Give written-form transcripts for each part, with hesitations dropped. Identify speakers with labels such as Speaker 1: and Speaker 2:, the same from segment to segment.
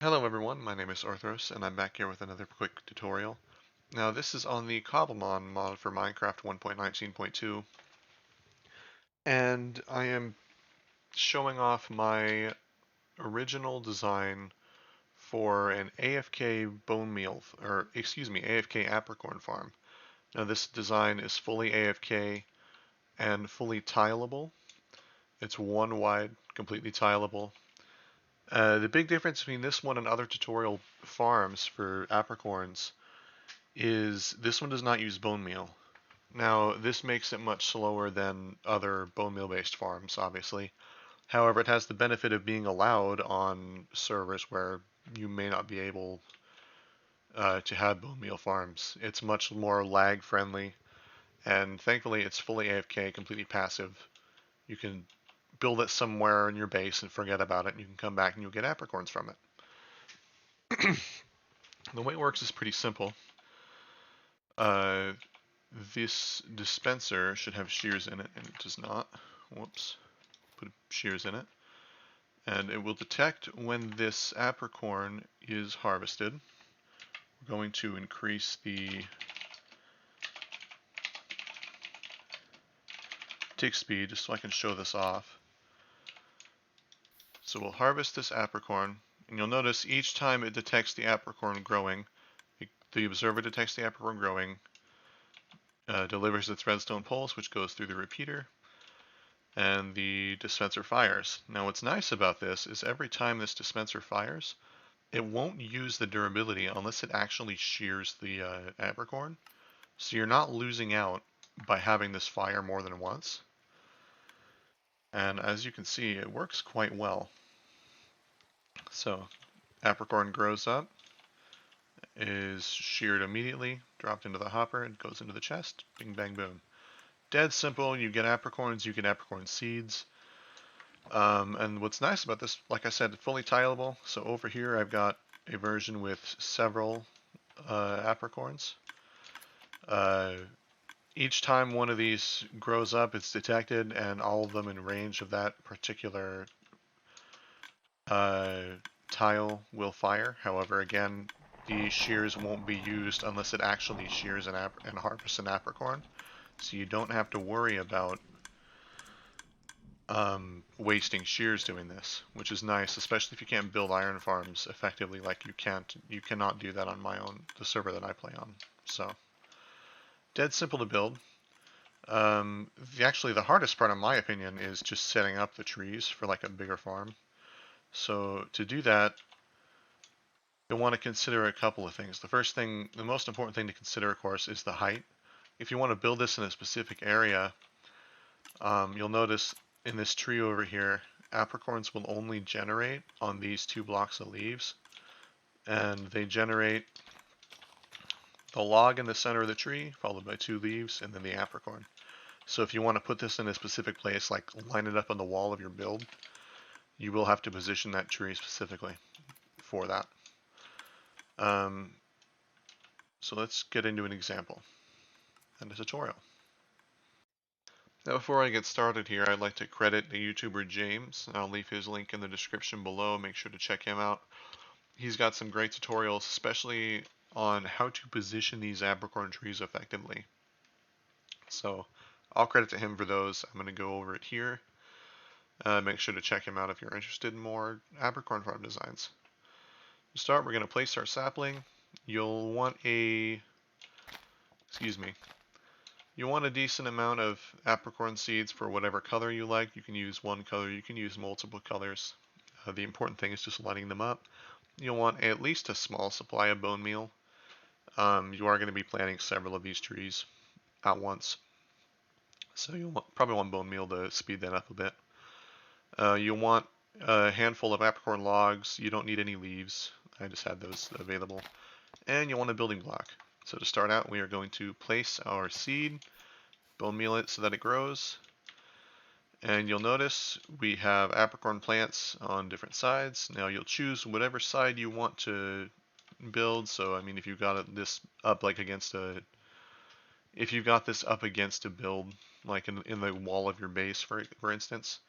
Speaker 1: Hello everyone, my name is Arthros, and I'm back here with another quick tutorial. Now this is on the Cobblemon mod for Minecraft 1.19.2, and I am showing off my original design for an AFK Bonemeal, or excuse me, AFK Apricorn farm. Now this design is fully AFK and fully tileable. It's one wide, completely tileable. The big difference between this one and other tutorial farms for apricorns is this one does not use bone meal. Now, this makes it much slower than other bone meal based farms, obviously. However, it has the benefit of being allowed on servers where you may not be able to have bone meal farms. It's much more lag friendly, and thankfully, it's fully AFK, completely passive. You can build it somewhere in your base and forget about it, and you can come back and you'll get apricorns from it. The way it works is pretty simple. Uh, This dispenser should have shears in it, and it does not. Whoops. Put shears in it. And it will detect when this apricorn is harvested. We're going to increase the tick speed just so I can show this off. So we'll harvest this apricorn, and you'll notice each time it detects the apricorn growing, the observer detects the apricorn growing, delivers its redstone pulse, which goes through the repeater, and the dispenser fires. Now what's nice about this is every time this dispenser fires, it won't use the durability unless it actually shears the apricorn. So you're not losing out by having this fire more than once. And as you can see, it works quite well. So apricorn grows up, is sheared immediately, dropped into the hopper, and goes into the chest. Bing, bang, boom. Dead simple. You get apricorns, you get apricorn seeds. And what's nice about this, like I said, fully tileable. So over here I've got a version with several apricorns. Uh, each time one of these grows up, it's detected, and all of them in range of that particular uh, tile will fire. However, again, the shears won't be used unless it actually shears and harvests an apricorn. So you don't have to worry about wasting shears doing this, which is nice, especially if you can't build iron farms effectively like you cannot do that on the server that I play on. So, dead simple to build. Actually, the hardest part, in my opinion, is just setting up the trees for like a bigger farm. So to do that, you'll want to consider a couple of things. The most important thing to consider, of course, is the height. If you want to build this in a specific area, you'll notice in this tree over here, apricorns will only generate on these 2 blocks of leaves, and they generate the log in the center of the tree, followed by 2 leaves, and then the apricorn. So if you want to put this in a specific place, like line it up on the wall of your build, you will have to position that tree specifically for that. Um, so let's get into an example and a tutorial. Now before I get started here, I'd like to credit the YouTuber James. I'll leave his link in the description below. Make sure to check him out. He's got some great tutorials, especially on how to position these apricorn trees effectively. So I'll credit to him for those. I'm going to go over it here. Make sure to check him out if you're interested in more apricorn farm designs. To start, we're going to place our sapling. You'll want a, you want a decent amount of apricorn seeds for whatever color you like. You can use one color, you can use multiple colors. The important thing is just lining them up. You'll want at least a small supply of bone meal. You are going to be planting several of these trees at once. So you'll probably want bone meal to speed that up a bit. You'll want a handful of apricorn logs. You don't need any leaves. I just had those available. And you'll want a building block. So to start out, we are going to place our seed, bone meal it so that it grows. And you'll notice we have apricorn plants on different sides. Now you'll choose whatever side you want to build. So I mean, if you've got this up like against a, if you've got this up against a build, like in the wall of your base, for instance,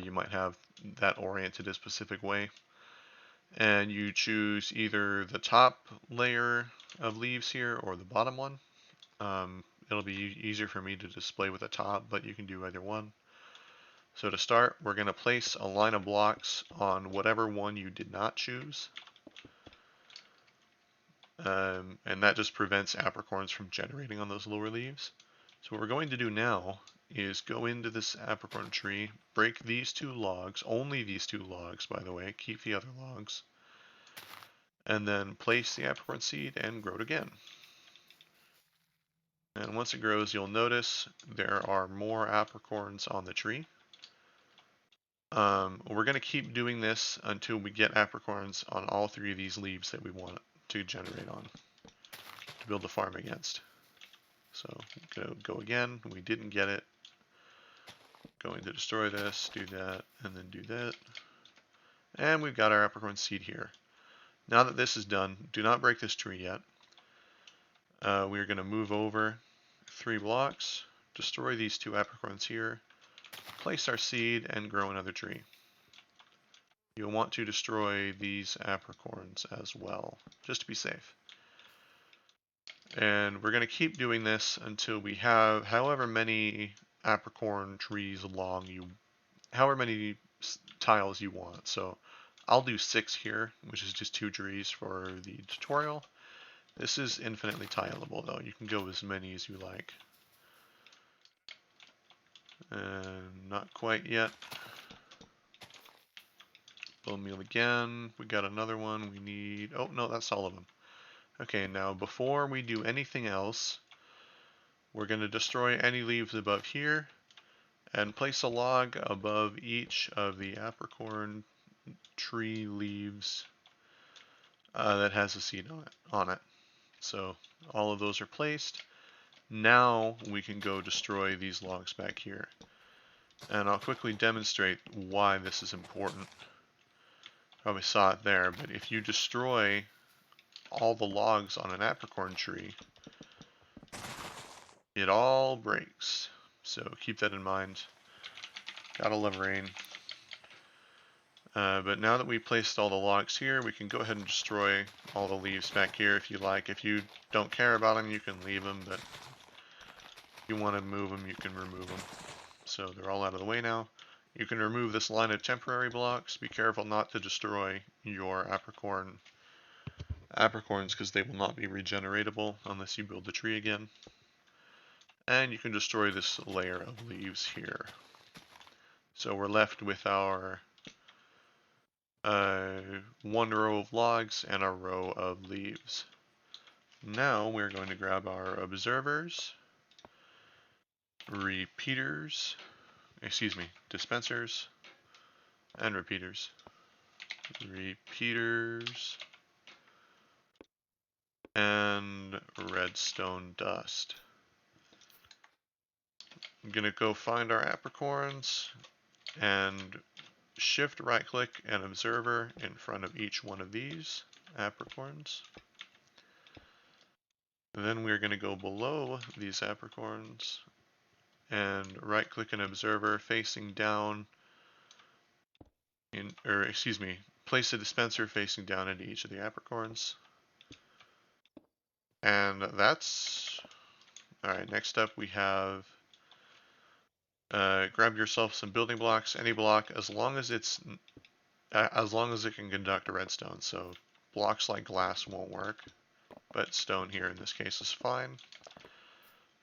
Speaker 1: you might have that oriented a specific way. and you choose either the top layer of leaves here or the bottom one. It'll be easier for me to display with the top, but you can do either one. So to start, we're going to place a line of blocks on whatever one you did not choose. And that just prevents apricorns from generating on those lower leaves. So what we're going to do now is go into this apricorn tree, break these two logs, only these two logs by the way, keep the other logs, and then place the apricorn seed and grow it again. And once it grows, you'll notice there are more apricorns on the tree. We're going to keep doing this until we get apricorns on all three of these leaves that we want to generate on to build the farm against. So go again. We didn't get it. Going to destroy this, do that, and then do that. And we've got our apricorn seed here. Now that this is done, do not break this tree yet. We're going to move over 3 blocks, destroy these 2 apricorns here, place our seed, and grow another tree. You'll want to destroy these apricorns as well, just to be safe. And we're going to keep doing this until we have however many apricorn trees long however many tiles you want. So I'll do 6 here, which is just 2 trees for the tutorial. This is infinitely tileable though. You can go as many as you like. Not quite yet. Bonemeal again. We got another one. We need... Oh, no, that's all of them. Okay, now before we do anything else, we're going to destroy any leaves above here and place a log above each of the apricorn tree leaves that has a seed on it. So all of those are placed. Now we can go destroy these logs back here. And I'll quickly demonstrate why this is important. Probably saw it there, but if you destroy all the logs on an apricorn tree, it all breaks. So keep that in mind. Gotta love rain. But now that we placed all the logs here, we can go ahead and destroy all the leaves back here if you like. If you don't care about them, you can leave them, but if you want to move them, you can remove them. So they're all out of the way now. You can remove this line of temporary blocks. Be careful not to destroy your apricorns because they will not be regeneratable unless you build the tree again. And you can destroy this layer of leaves here. So we're left with our 1 row of logs and a row of leaves. Now we're going to grab our observers, dispensers, and repeaters. And redstone dust. I'm going to go find our apricorns and shift right click an observer in front of each one of these apricorns. Then we're going to go below these apricorns and right click an observer facing down place a dispenser facing down into each of the apricorns. And that's alright. Next up we have grab yourself some building blocks, any block, as long as it can conduct a redstone. So blocks like glass won't work, but stone here in this case is fine.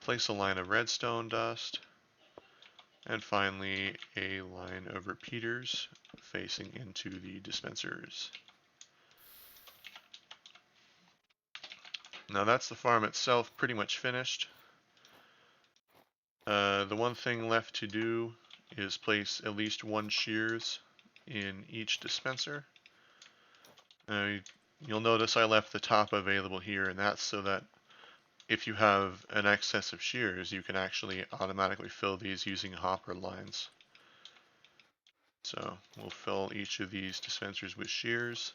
Speaker 1: Place a line of redstone dust, and finally a line of repeaters facing into the dispensers. Now that's the farm itself pretty much finished. The one thing left to do is place at least 1 shears in each dispenser. You'll notice I left the top available here, and that's so that if you have an excess of shears, you can actually automatically fill these using hopper lines. So we'll fill each of these dispensers with shears.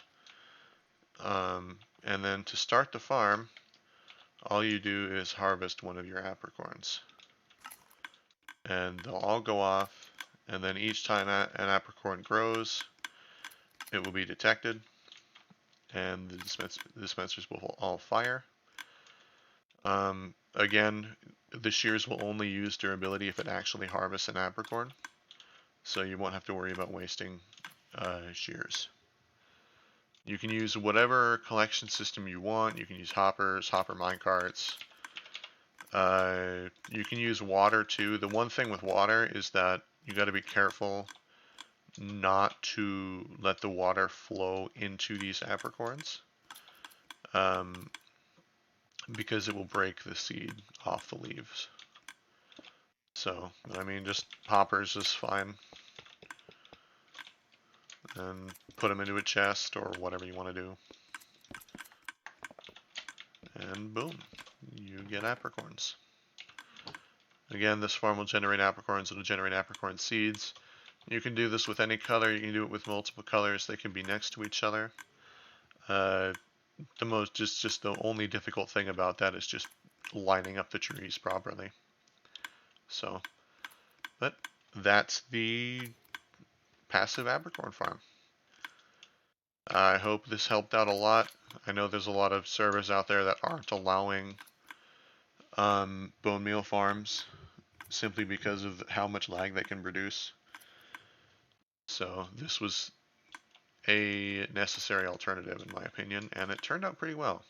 Speaker 1: And then to start the farm, all you do is harvest one of your apricorns. And they'll all go off, and then each time an apricorn grows, it will be detected. and the dispensers will all fire. Again, the shears will only use durability if it actually harvests an apricorn, so you won't have to worry about wasting shears. You can use whatever collection system you want. You can use hoppers, hopper minecarts. You can use water too. The one thing with water is that you got to be careful not to let the water flow into these apricorns, because it will break the seed off the leaves. So, I mean, just hoppers is fine. And put them into a chest or whatever you want to do. And boom, you get apricorns. Again, this farm will generate apricorns. It'll generate apricorn seeds. You can do this with any color. You can do it with multiple colors. They can be next to each other. Just the only difficult thing about that is just lining up the trees properly. So, but that's the passive apricorn farm. I hope this helped out a lot. I know there's a lot of servers out there that aren't allowing bone meal farms simply because of how much lag they can produce. So this was a necessary alternative in my opinion, and it turned out pretty well,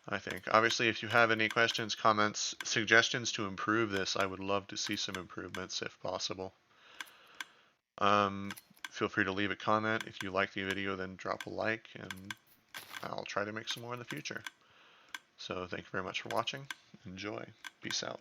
Speaker 1: I think. Obviously, if you have any questions, comments, suggestions to improve this, I would love to see some improvements if possible. Feel free to leave a comment. If you like the video, then drop a like, and I'll try to make some more in the future. So thank you very much for watching. Enjoy. Peace out.